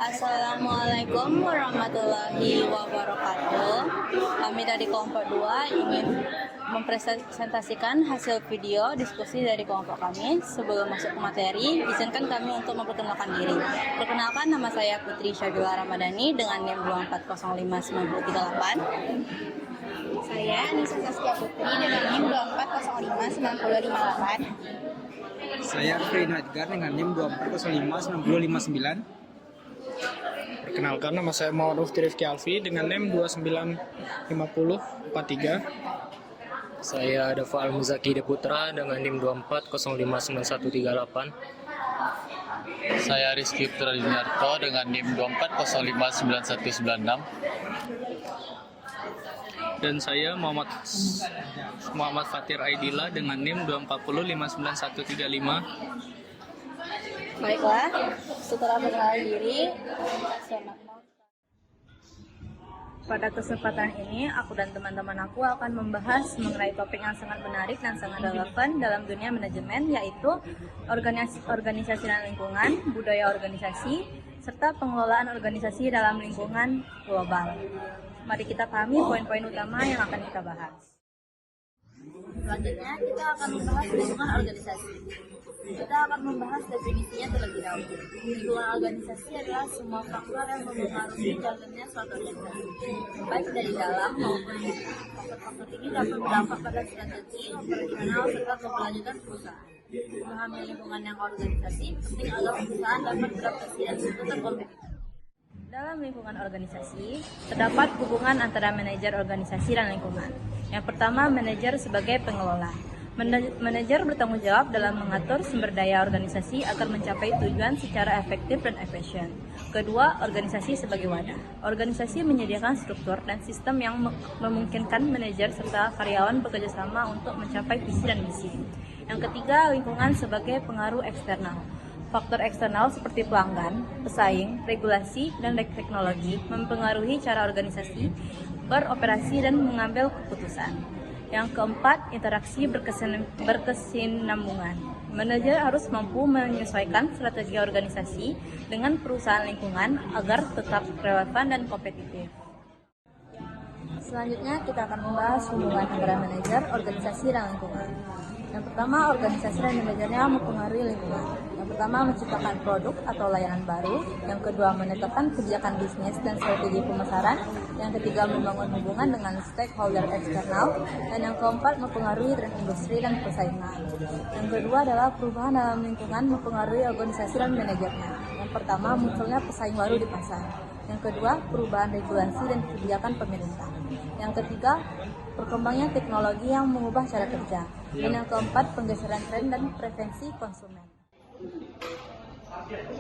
Assalamualaikum warahmatullahi wabarakatuh. Kami dari kelompok 2 ingin mempresentasikan hasil video diskusi dari kelompok kami. Sebelum masuk ke materi, izinkan kami untuk memperkenalkan diri. Perkenalkan, nama saya Putri Syabila Ramadhani dengan NIM 2405938. Saya Anissa Saskia Putri dengan NIM 2405958. Saya Frin Edgar dengan NIM 2405959. Perkenalkan, nama saya Muhammad Mufti Rifki Alfi dengan NIM 295043. Saya Dafa Al-Muzaki Deputra dengan NIM 2405938. Saya Rizky Putra Dinarto dengan NIM 2405996. Dan saya Muhammad Fatir Aidila dengan NIM 240599135. Baiklah, setelah perkenalan diri, pada kesempatan ini, aku dan teman-teman aku akan membahas mengenai topik yang sangat menarik dan sangat relevan dalam dunia manajemen, yaitu organisasi dan lingkungan, budaya organisasi, serta pengelolaan organisasi dalam lingkungan global. Mari kita pahami poin-poin utama yang akan kita bahas. Selanjutnya, kita akan membahas lingkungan organisasi. Kita akan membahas definisinya terlebih dahulu. Lingkungan organisasi adalah semua faktor yang mempengaruhi jalannya suatu organisasi, baik dari dalam maupun luar. Faktor-faktor ini dapat berdampak pada strategi, operasional, serta keberlanjutan perusahaan. Memahami lingkungan yang organisasi penting agar perusahaan dapat beradaptasi dan tetap kompetitif. Dalam lingkungan organisasi, terdapat hubungan antara manajer organisasi dan lingkungan. Yang pertama, manajer sebagai pengelola. Manajer bertanggung jawab dalam mengatur sumber daya organisasi agar mencapai tujuan secara efektif dan efisien. Kedua, organisasi sebagai wadah. Organisasi menyediakan struktur dan sistem yang memungkinkan manajer serta karyawan bekerjasama untuk mencapai visi dan misi. Yang ketiga, lingkungan sebagai pengaruh eksternal. Faktor eksternal seperti pelanggan, pesaing, regulasi, dan teknologi mempengaruhi cara organisasi beroperasi dan mengambil keputusan. Yang keempat, interaksi berkesinambungan. Manajer harus mampu menyesuaikan strategi organisasi dengan perusahaan lingkungan agar tetap relevan dan kompetitif. Selanjutnya, kita akan membahas hubungan antara manajer, organisasi, dan lingkungan. Yang pertama, organisasi dan manajernya mempengaruhi lingkungan. Yang pertama, menciptakan produk atau layanan baru. Yang kedua, menetapkan kebijakan bisnis dan strategi pemasaran. Yang ketiga, membangun hubungan dengan stakeholder eksternal. Dan yang keempat, mempengaruhi tren industri dan persaingan. Yang kedua adalah perubahan dalam lingkungan mempengaruhi organisasi dan manajernya. Yang pertama, munculnya pesaing baru di pasar. Yang kedua, perubahan regulasi dan kebijakan pemerintah. Yang ketiga, berkembangnya teknologi yang mengubah cara kerja. Dan yang keempat, penggeseran tren dan preferensi konsumen.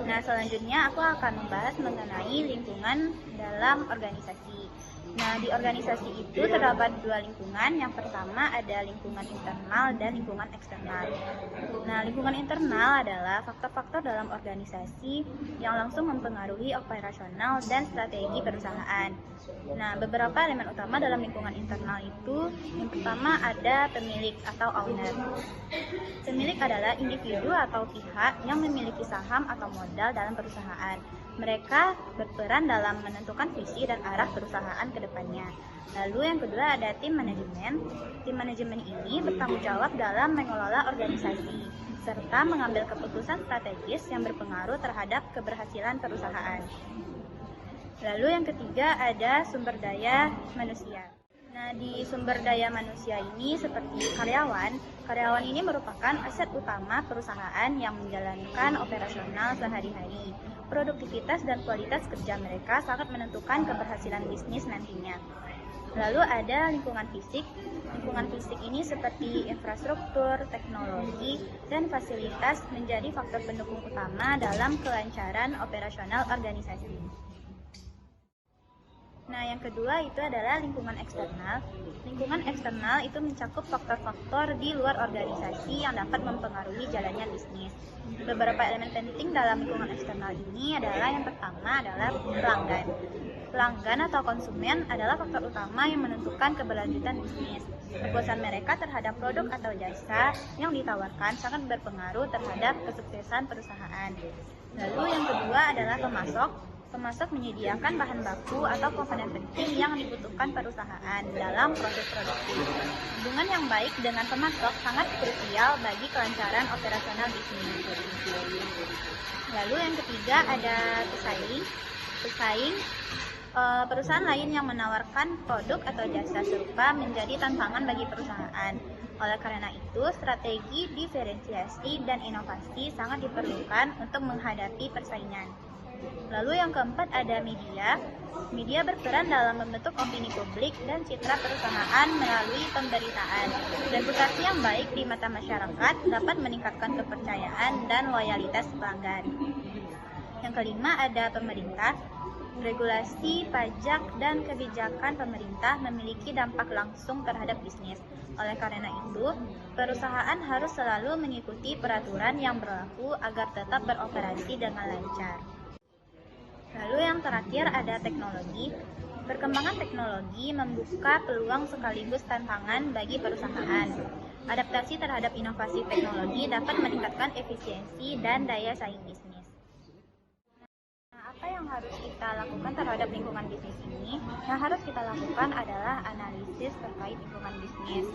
Nah, selanjutnya aku akan membahas mengenai lingkungan dalam organisasi. Nah, di organisasi itu terdapat dua lingkungan. Yang pertama ada lingkungan internal dan lingkungan eksternal. Nah, lingkungan internal adalah faktor-faktor dalam organisasi yang langsung mempengaruhi operasional dan strategi perusahaan. Nah, beberapa elemen utama dalam lingkungan internal itu, yang pertama ada pemilik atau owner. Pemilik adalah individu atau pihak yang memiliki saham atau modal dalam perusahaan. Mereka berperan dalam menentukan visi dan arah perusahaan ke depannya. Lalu yang kedua ada tim manajemen. Tim manajemen ini bertanggung jawab dalam mengelola organisasi serta mengambil keputusan strategis yang berpengaruh terhadap keberhasilan perusahaan. Lalu yang ketiga ada sumber daya manusia. Nah, di sumber daya manusia ini seperti karyawan ini merupakan aset utama perusahaan yang menjalankan operasional sehari-hari. Produktivitas dan kualitas kerja mereka sangat menentukan keberhasilan bisnis nantinya. Lalu ada lingkungan fisik. Lingkungan fisik ini seperti infrastruktur, teknologi, dan fasilitas menjadi faktor pendukung utama dalam kelancaran operasional organisasi. Nah, yang kedua itu adalah lingkungan eksternal. Lingkungan eksternal itu mencakup faktor-faktor di luar organisasi yang dapat mempengaruhi jalannya bisnis. Beberapa elemen penting dalam lingkungan eksternal ini adalah yang pertama adalah pelanggan. Pelanggan atau konsumen adalah faktor utama yang menentukan keberlanjutan bisnis. Kepuasan mereka terhadap produk atau jasa yang ditawarkan sangat berpengaruh terhadap kesuksesan perusahaan. Lalu yang kedua adalah pemasok. termasuk menyediakan bahan baku atau komponen penting yang dibutuhkan perusahaan dalam proses produksi. Hubungan yang baik dengan pemasok sangat krusial bagi kelancaran operasional bisnis. Lalu yang ketiga ada pesaing. Perusahaan lain yang menawarkan produk atau jasa serupa menjadi tantangan bagi perusahaan. Oleh karena itu, strategi diferensiasi dan inovasi sangat diperlukan untuk menghadapi persaingan. Lalu yang keempat ada media. Media berperan dalam membentuk opini publik dan citra perusahaan melalui pemberitaan. Reputasi yang baik di mata masyarakat dapat meningkatkan kepercayaan dan loyalitas pelanggan. Yang kelima ada pemerintah. Regulasi, pajak, dan kebijakan pemerintah memiliki dampak langsung terhadap bisnis. Oleh karena itu, perusahaan harus selalu mengikuti peraturan yang berlaku agar tetap beroperasi dengan lancar. Lalu yang terakhir ada teknologi. Perkembangan teknologi membuka peluang sekaligus tantangan bagi perusahaan. Adaptasi terhadap inovasi teknologi dapat meningkatkan efisiensi dan daya saing bisnis. Apa yang harus kita lakukan terhadap lingkungan bisnis ini? Yang harus kita lakukan adalah analisis terkait lingkungan bisnis.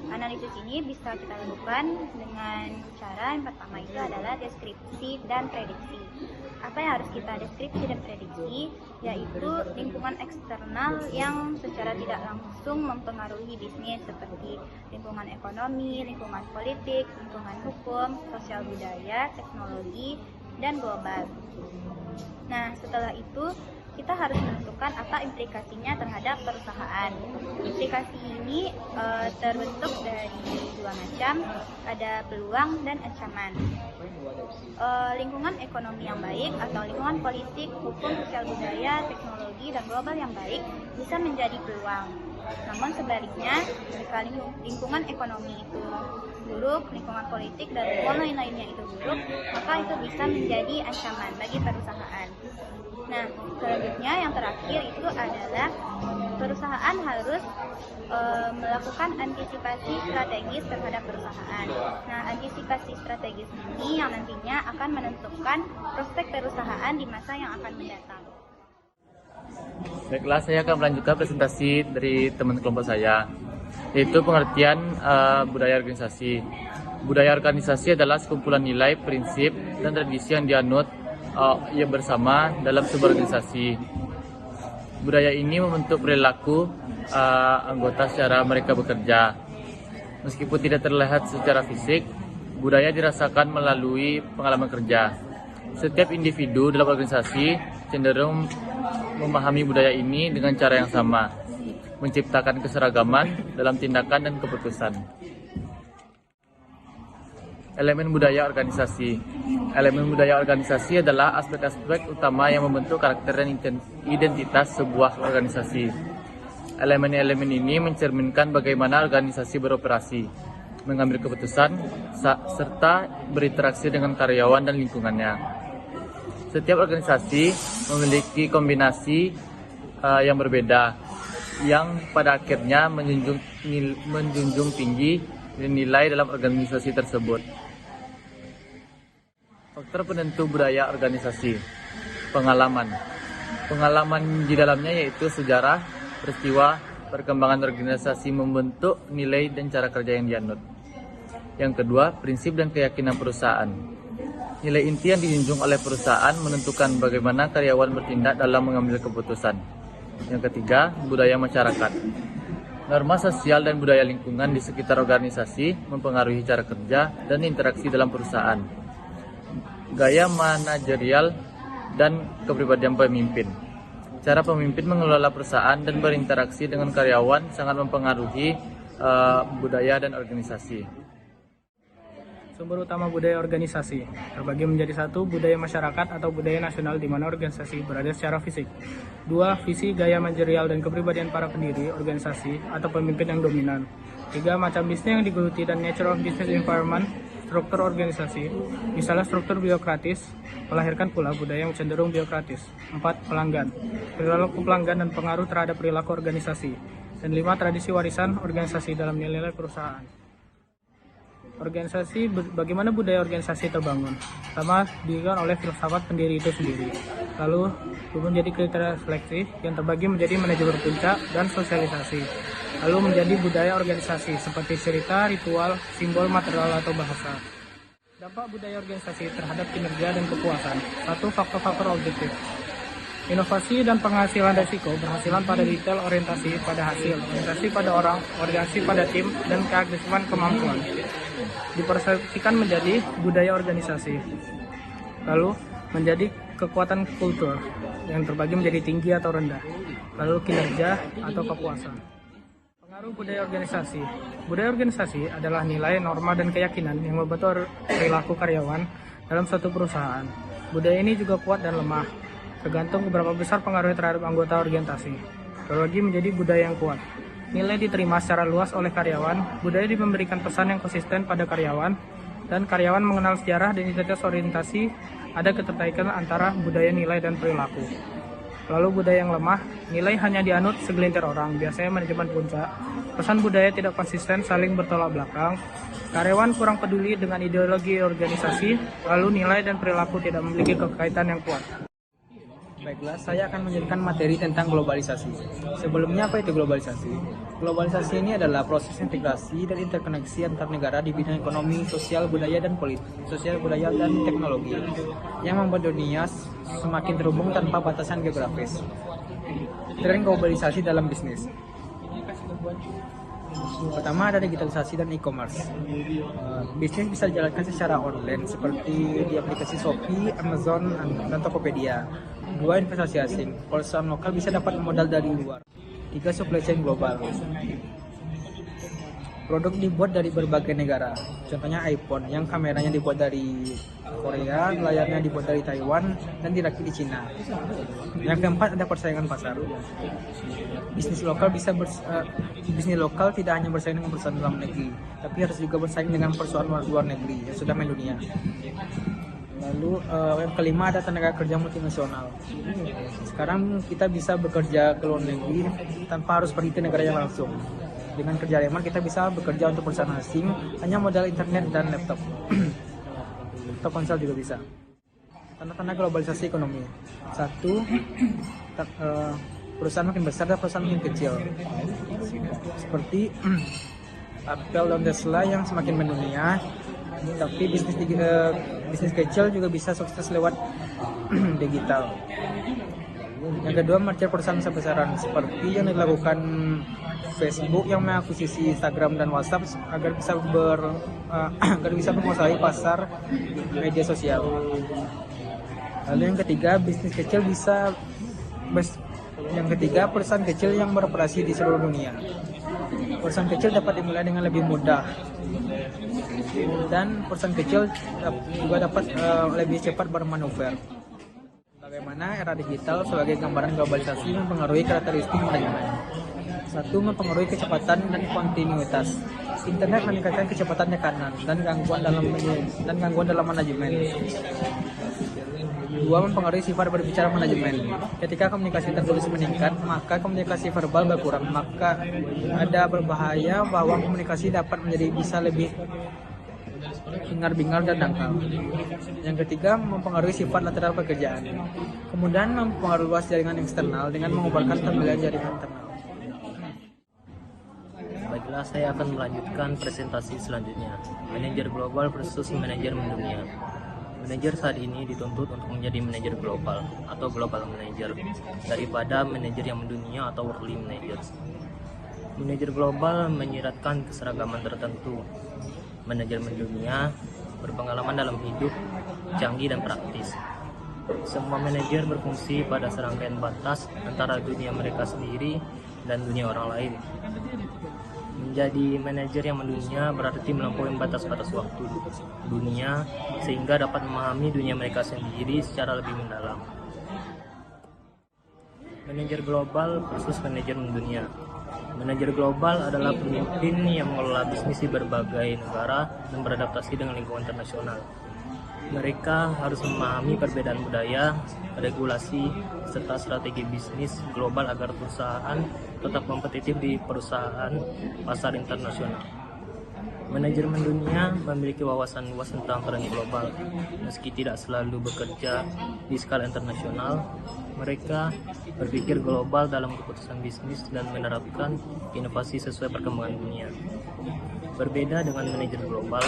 Analisis ini bisa kita lakukan dengan cara yang pertama itu adalah deskripsi dan prediksi. Apa yang harus kita deskripsi dan prediksi? Yaitu lingkungan eksternal yang secara tidak langsung mempengaruhi bisnis seperti lingkungan ekonomi, lingkungan politik, lingkungan hukum, sosial budaya, teknologi, dan global. Nah, setelah itu kita harus menentukan apa implikasinya terhadap perusahaan. Implikasi ini terbentuk dari dua macam, ada peluang dan ancaman. Lingkungan ekonomi yang baik atau lingkungan politik, hukum, sosial budaya, teknologi, dan global yang baik bisa menjadi peluang. Namun sebaliknya, jika lingkungan ekonomi itu buruk, lingkungan politik dan lingkungan lainnya itu buruk, maka itu bisa menjadi ancaman bagi perusahaan. Nah, selanjutnya yang terakhir itu adalah perusahaan harus melakukan antisipasi strategis terhadap perusahaan. Nah, antisipasi strategis ini yang nantinya akan menentukan prospek perusahaan di masa yang akan mendatang. Baiklah, saya akan melanjutkan presentasi dari teman kelompok saya, yaitu pengertian budaya organisasi. Budaya organisasi adalah sekumpulan nilai, prinsip, dan tradisi yang dianut yang bersama dalam sebuah organisasi. Budaya ini membentuk perilaku anggota secara mereka bekerja. Meskipun tidak terlihat secara fisik, budaya dirasakan melalui pengalaman kerja. Setiap individu dalam organisasi cenderung memahami budaya ini dengan cara yang sama, menciptakan keseragaman dalam tindakan dan keputusan. Elemen budaya organisasi. Elemen budaya organisasi adalah aspek-aspek utama yang membentuk karakter dan identitas sebuah organisasi. Elemen-elemen ini mencerminkan bagaimana organisasi beroperasi, mengambil keputusan, serta berinteraksi dengan karyawan dan lingkungannya. Setiap organisasi memiliki kombinasi yang berbeda, yang pada akhirnya menjunjung tinggi nilai dalam organisasi tersebut. Faktor penentu budaya organisasi. Pengalaman. Pengalaman di dalamnya yaitu sejarah, peristiwa, perkembangan organisasi membentuk nilai dan cara kerja yang dianut. Yang kedua, prinsip dan keyakinan perusahaan. Nilai inti yang dijunjung oleh perusahaan menentukan bagaimana karyawan bertindak dalam mengambil keputusan. Yang ketiga, budaya masyarakat. Norma sosial dan budaya lingkungan di sekitar organisasi mempengaruhi cara kerja dan interaksi dalam perusahaan. Gaya manajerial dan kepribadian pemimpin. Cara pemimpin mengelola perusahaan dan berinteraksi dengan karyawan sangat mempengaruhi budaya dan organisasi. Sumber utama budaya organisasi terbagi menjadi 1. Budaya masyarakat atau budaya nasional di mana organisasi berada secara fisik. 2. Visi, gaya manajerial dan kepribadian para pendiri organisasi atau pemimpin yang dominan. 3. Macam bisnis yang digeluti dan nature of business environment, struktur organisasi. Misalnya struktur biokratis melahirkan pula budaya yang cenderung biokratis. 4. Pelanggan, perilaku pelanggan dan pengaruh terhadap perilaku organisasi. Dan 5. Tradisi warisan organisasi dalam nilai-nilai perusahaan. Bagaimana budaya organisasi terbangun? Pertama, didirikan oleh filsafat pendiri itu sendiri. Lalu menjadi kriteria seleksi yang terbagi menjadi manajemen puncak dan sosialisasi. Lalu menjadi budaya organisasi seperti cerita, ritual, simbol, material atau bahasa. Dampak budaya organisasi terhadap kinerja dan kepuasan. 1. Faktor-faktor objektif. Inovasi dan penghasilan resiko berhasilan pada detail, orientasi pada hasil, orientasi pada orang, orientasi pada tim, dan keagresifan kemampuan. Dipersepsikan menjadi budaya organisasi. Lalu menjadi kekuatan kultur yang terbagi menjadi tinggi atau rendah. Lalu kinerja atau kepuasan. Pengaruh budaya organisasi. Budaya organisasi adalah nilai, norma, dan keyakinan yang membentuk perilaku karyawan dalam suatu perusahaan. Budaya ini juga kuat dan lemah, tergantung seberapa besar pengaruhnya terhadap anggota organisasi. Terbagi menjadi budaya yang kuat. Nilai diterima secara luas oleh karyawan, budaya memberikan pesan yang konsisten pada karyawan, dan karyawan mengenal sejarah dan identitas orientasi, ada keterkaitan antara budaya, nilai, dan perilaku. Lalu budaya yang lemah, nilai hanya dianut segelintir orang, biasanya manajemen puncak. Pesan budaya tidak konsisten, saling bertolak belakang. Karyawan kurang peduli dengan ideologi organisasi, lalu nilai dan perilaku tidak memiliki kekaitan yang kuat. Baiklah, saya akan menjelaskan materi tentang globalisasi. Sebelumnya, apa itu globalisasi? Globalisasi ini adalah proses integrasi dan interkoneksi antar negara di bidang ekonomi, sosial, budaya, dan teknologi yang membuat dunia semakin terhubung tanpa batasan geografis. Tren globalisasi dalam bisnis. Pertama, ada digitalisasi dan e-commerce. Bisnis bisa dijalankan secara online seperti di aplikasi Shopee, Amazon, dan Tokopedia. 2. Investasi asing. Perusahaan lokal bisa dapat modal dari luar. 3. Supply chain global. Produk dibuat dari berbagai negara. Contohnya iPhone yang kameranya dibuat dari Korea, layarnya dibuat dari Taiwan, dan dirakit di Cina. Yang keempat, ada persaingan pasar. Bisnis lokal tidak hanya bersaing dengan perusahaan dalam negeri, tapi harus juga bersaing dengan perusahaan luar negeri yang sudah mendunia. Lalu yang kelima, ada tenaga kerja multinasional. Sekarang kita bisa bekerja ke luar negeri tanpa harus pergi ke negara yang langsung. Dengan kerja remote kita bisa bekerja untuk perusahaan asing hanya modal internet dan laptop. Atau ponsel juga bisa. Tanda-tanda globalisasi ekonomi. 1. Perusahaan makin besar dan perusahaan makin kecil. Seperti Apple dan Tesla yang semakin mendunia, tapi bisnis kecil juga bisa sukses lewat digital. Yang kedua, merger perusahaan besar-besaran seperti yang dilakukan Facebook yang mengakuisisi Instagram dan WhatsApp agar bisa menguasai pasar media sosial. Lalu yang ketiga, perusahaan kecil yang beroperasi di seluruh dunia. Perusahaan kecil dapat dimulai dengan lebih mudah, dan perusahaan kecil juga dapat lebih cepat bermanuver. Bagaimana era digital sebagai gambaran globalisasi mempengaruhi karakteristik manajemen? 1. Mempengaruhi kecepatan dan kontinuitas. Internet meningkatkan kecepatan tekanan dan gangguan dalam manajemen. 2. Mempengaruhi sifat berbicara manajemen. Ketika komunikasi tertulis meningkat, maka komunikasi verbal berkurang. Maka ada berbahaya bahwa komunikasi dapat bisa lebih bingar-bingar dan dangkal. Yang ketiga, mempengaruhi sifat lateral pekerjaan. Kemudian mempengaruhi luas jaringan eksternal dengan mengubarkan tampilan jaringan internal. Baiklah, saya akan melanjutkan presentasi selanjutnya. Manajer global versus manajer mendunia. Manajer saat ini dituntut untuk menjadi manajer global atau global manager daripada manajer yang mendunia atau worldly managers. Manajer global menyiratkan keseragaman tertentu. Manajer mendunia berpengalaman dalam hidup, canggih dan praktis. Semua manajer berfungsi pada serangkaian batas antara dunia mereka sendiri dan dunia orang lain. Menjadi manajer yang mendunia berarti melampaui batas-batas waktu dunia sehingga dapat memahami dunia mereka sendiri secara lebih mendalam. Manajer global versus manajer mendunia. Manajer global adalah pemimpin yang mengelola bisnis di berbagai negara dan beradaptasi dengan lingkungan internasional. Mereka harus memahami perbedaan budaya, regulasi, serta strategi bisnis global agar perusahaan tetap kompetitif di perusahaan pasar internasional. Manajemen dunia memiliki wawasan luas tentang tren global. Meski tidak selalu bekerja di skala internasional, mereka berpikir global dalam keputusan bisnis dan menerapkan inovasi sesuai perkembangan dunia. Berbeda dengan manajer global,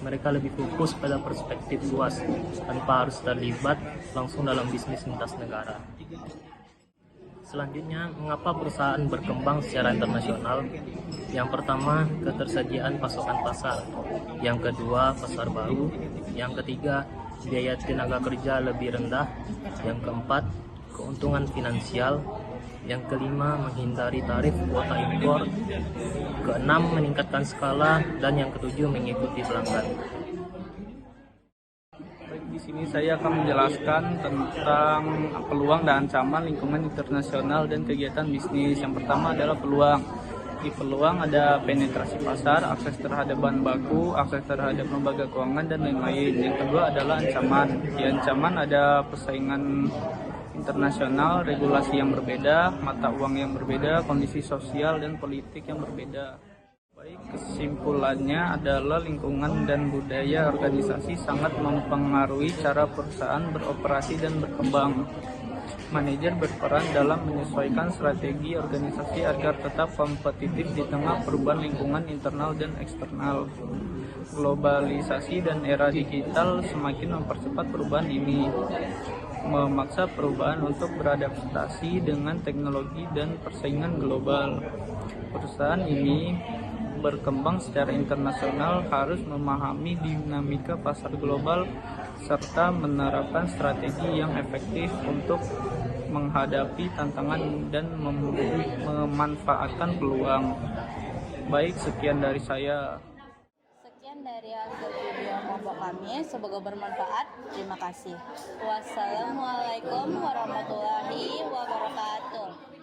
mereka lebih fokus pada perspektif luas tanpa harus terlibat langsung dalam bisnis lintas negara. Selanjutnya, mengapa perusahaan berkembang secara internasional? Yang pertama, ketersediaan pasokan pasar. Yang kedua, pasar baru. Yang ketiga, biaya tenaga kerja lebih rendah. Yang keempat, keuntungan finansial. Yang kelima, menghindari tarif kuota impor. Keenam, meningkatkan skala. Dan yang ketujuh, mengikuti pelanggan. Di sini saya akan menjelaskan tentang peluang dan ancaman lingkungan internasional dan kegiatan bisnis. Yang pertama adalah peluang. Di peluang ada penetrasi pasar, akses terhadap bahan baku, akses terhadap lembaga keuangan, dan lain-lain. Yang kedua adalah ancaman. Di ancaman ada persaingan internasional, regulasi yang berbeda, mata uang yang berbeda, kondisi sosial dan politik yang berbeda. Baik, kesimpulannya adalah lingkungan dan budaya organisasi sangat mempengaruhi cara perusahaan beroperasi dan berkembang. Manajer berperan dalam menyesuaikan strategi organisasi agar tetap kompetitif di tengah perubahan lingkungan internal dan eksternal. Globalisasi dan era digital semakin mempercepat perubahan ini, memaksa perubahan untuk beradaptasi dengan teknologi dan persaingan global. Perusahaan ini berkembang secara internasional harus memahami dinamika pasar global serta menerapkan strategi yang efektif untuk menghadapi tantangan dan memanfaatkan peluang. Baik, sekian dari saya. Sekian dari hasil video kelompok kami, semoga bermanfaat. Terima kasih. Wassalamualaikum warahmatullahi wabarakatuh.